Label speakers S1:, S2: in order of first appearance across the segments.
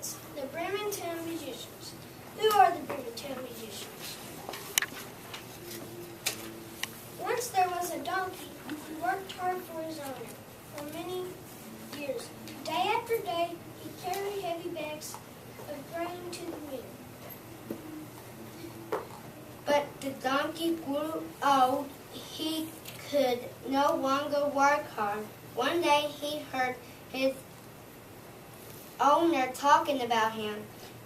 S1: Musicians. The Bremen Town Musicians. Who are the Bremen Town Musicians? Once there was a donkey who worked hard for his owner for many years. Day after day, he carried heavy bags of grain to the mill.
S2: But the donkey grew old. He could no longer work hard. One day he heard his owner talking about him.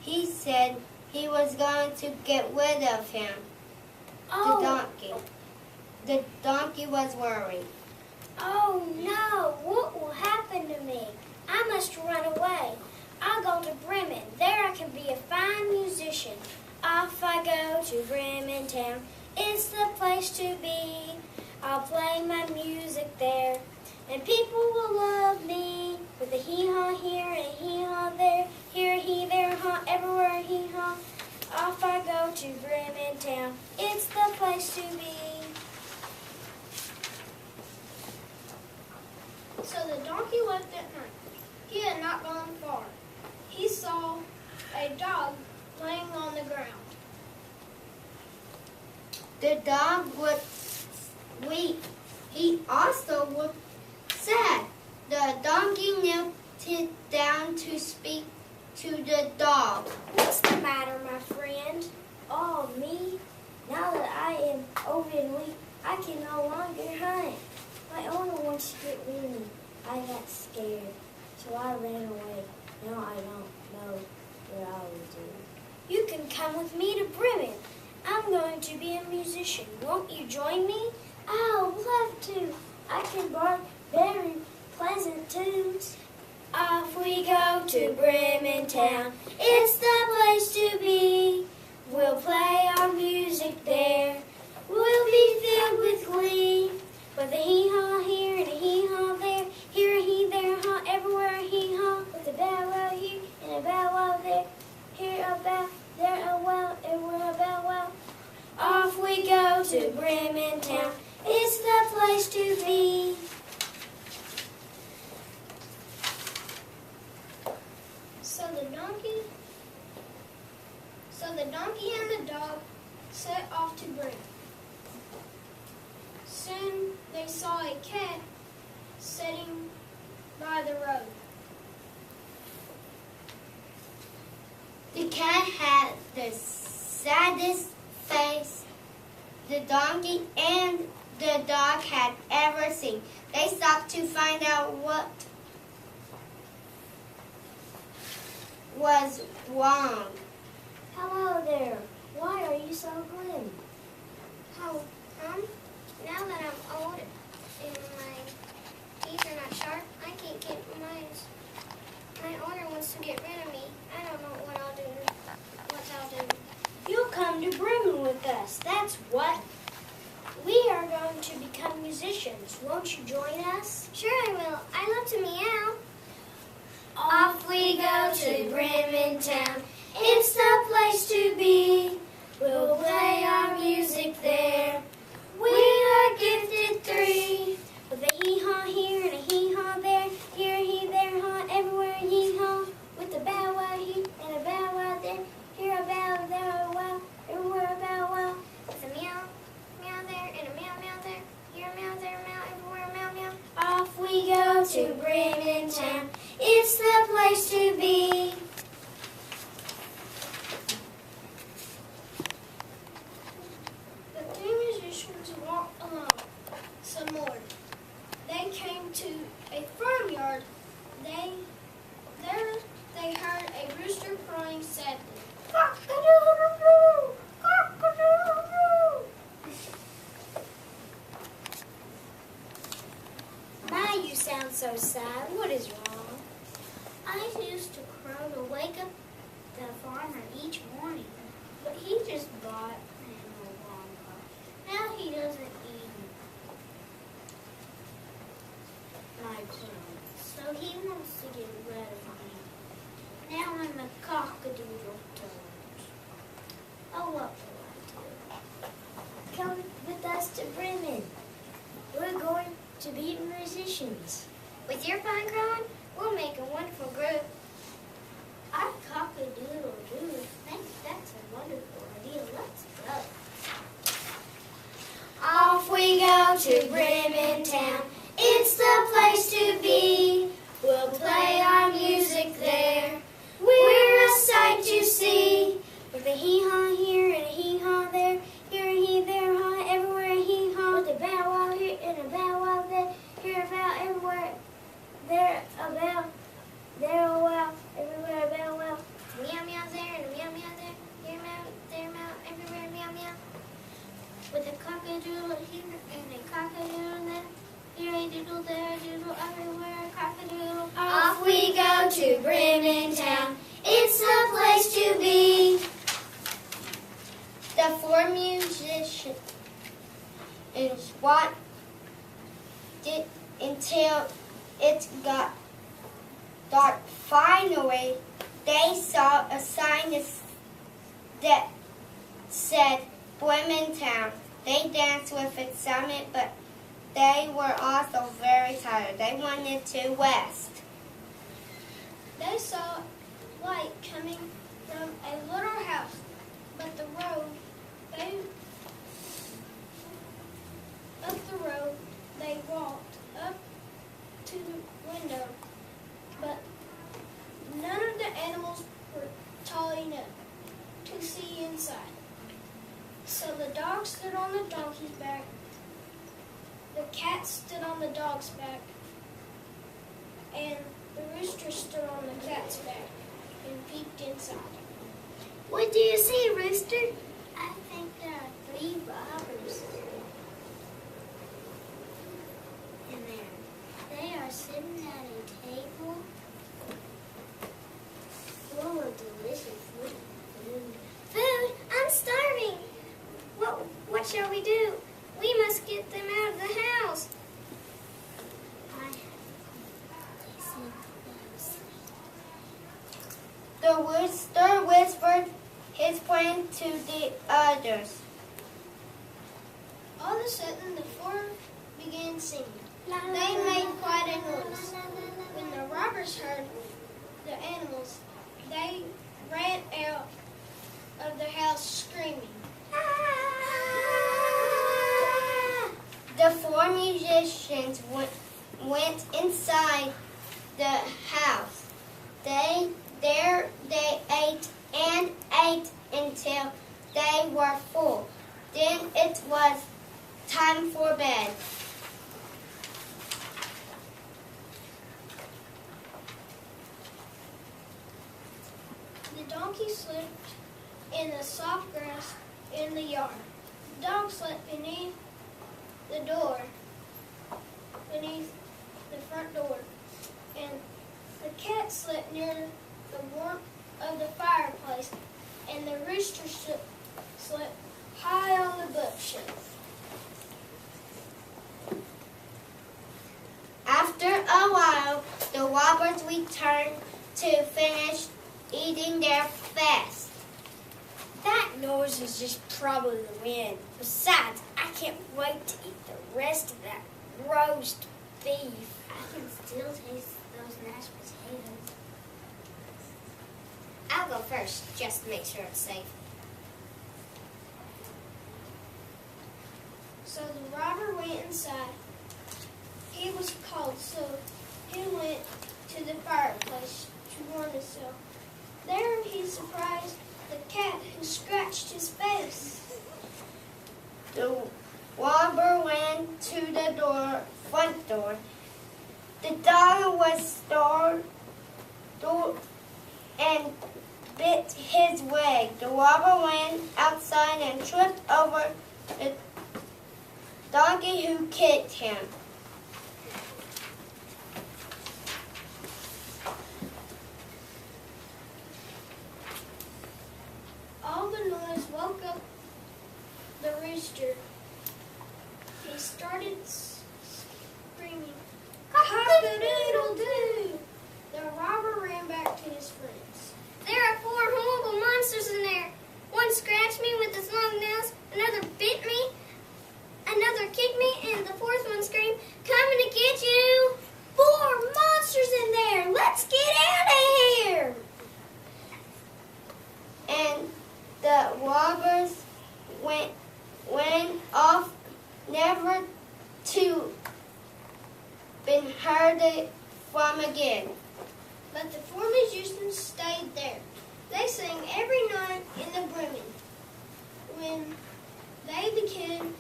S2: He said he was going to get rid of him, the donkey. The donkey was worried.
S1: Oh no, what will happen to me? I must run away. I'll go to Bremen. There I can be a fine musician. Off I go to Bremen town. It's the place to be. I'll play my music there, and people will love me. With a hee-haw here and a hee-haw there, here a hee, there a haw, everywhere a hee-haw. Off I go to Bremen town. It's the place to be. So the donkey left at night. He had not gone far. He saw a dog laying on the ground.
S2: The dog was weak. He also was sad. The donkey knelt down to speak to the dog.
S1: What's the matter, my friend? Oh, me? Now that I am old and weak, I can no longer hunt. My owner wants to get rid of me. I got scared, so I ran away. Now I don't know what I will do. You can come with me to Bremen. I'm going to be a musician. Won't you join me? I'll love to. I can bark very pleasant tunes. Off we go to Bremen town. It's the place to be. We'll play our music there. We'll be filled with glee. With a hee-haw here and a hee-haw there. Here a hee, there a haw, everywhere a hee-haw. With a bow-wow here and a bow-wow there. Here a bow, there a wow, everywhere a bow-wow. Off we go to Bremen town. It's the place to be. So the donkey and the dog set off to Bremen. Soon they saw a cat sitting by the road.
S2: The cat had the saddest face the donkey and the dog had ever seen. They stopped to find out what was wrong.
S1: Hello there. Why are you so grim? Oh, now that I'm old and my teeth are not sharp, I can't get my owner wants to get rid of me. I don't know what I'll do. You'll come to Bremen with us, that's what. We are going to become musicians. Won't you join us? Sure I will. I love to meow. Off we go to Bremen town. It's the place to be. We'll play our music there. We are gifted three. With a hee-haw here and a hee-haw there. Here a hee, there a haw, everywhere a hee-haw. With a bow-wow here and a bow-wow there. Here a bow, there a wow, everywhere a bow-wow. With a meow, meow there and a meow, meow there. Here a meow, there a meow, everywhere a meow, meow. Off we go to Bremen town. It's the place to be. The three musicians walked along some more. They came to a farmyard. There they heard a rooster crowing sadly. Cock-a-doodle-doo! Cock-a-doodle-doo! My, you sound so sad. What is wrong? I used to crow to wake up the farmer each morning, but he just bought him a long car. Now he doesn't eat my crow, so he wants to get rid of me. Now I'm a cock-a-doodle-doo. Oh, what will I do? Come with us to Bremen. We're going to be musicians. With your fine crowing, we'll make a wonderful group. I cock-a-doodle-doo. I think that's a wonderful idea. Let's go. Off we go to Bremen town. It's the place to be. We'll play our music there. We're a sight to see. With a hee-haw here and a hee-haw there. Here a hee, there a haw, everywhere a hee-haw. With a bow-wow here and a bow-wow there. Here a bow, everywhere. There a bow. There a wow, everywhere a bow-wow. Meow-meow there and a meow-meow there. Here a meow, there a meow, everywhere meow-meow. With a cock-a-doodle here and a cock-a-doodle there. Here a doodle, there a doodle, everywhere a cock-a-doodle. Off we go to Bremen town. It's the place to be.
S2: The four musicians watched it until it got dark. Finally, they saw a sign that said Bremen town. They danced with excitement, but they were also very tired. They wanted to rest.
S1: They saw light coming from a little house, but the road, they walked up to the window, but none of the animals were tall enough to see inside. So the dog stood on the donkey's back, the cat stood on the dog's back, and the rooster stood on the cat's back and peeked inside. What do you see, Rooster? I think there are 3 robbers in there. They are sitting at a table full of delicious food. Food? I'm starving. What shall we do? We must get them out of the house.
S2: The rooster whispered his plan to the others.
S1: All of a sudden, the 4 began singing. They made quite a noise. When the robbers heard the animals, they ran out of the house screaming.
S2: The 4 musicians went inside the house. They ate and ate until they were full. Then it was time for bed.
S1: The donkey slept in the soft grass in the yard. The dog slept beneath the front door, and the cat slept near the warmth of the fireplace, and the rooster slept high on the bookshelf.
S2: After a while, the robbers returned to finish eating their fast.
S3: That noise is just probably the wind. Besides, I can't wait to eat the rest of that roast beef.
S1: I can still taste those mashed potatoes.
S3: I'll go first, just to make sure it's safe.
S1: So the robber went inside. He was cold, so he went to the fireplace to warm himself. There he surprised the cat who scratched his face.
S2: The robber went to the front door. The dog was startled and bit his leg. The robber ran outside and tripped over the donkey who kicked him.
S1: All the noise woke up the rooster. He started screaming, "Cock-a-doodle-doo!" The robber ran back to his friends.
S4: There are 4 horrible monsters in there. One scratched me with his long nails, another bit me, another kicked me, and the 4th one screamed,
S2: went off, never to been heard from again.
S1: But the four musicians stayed there. They sang every night in the Bremen. When they became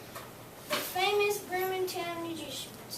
S1: the famous Bremen town musicians.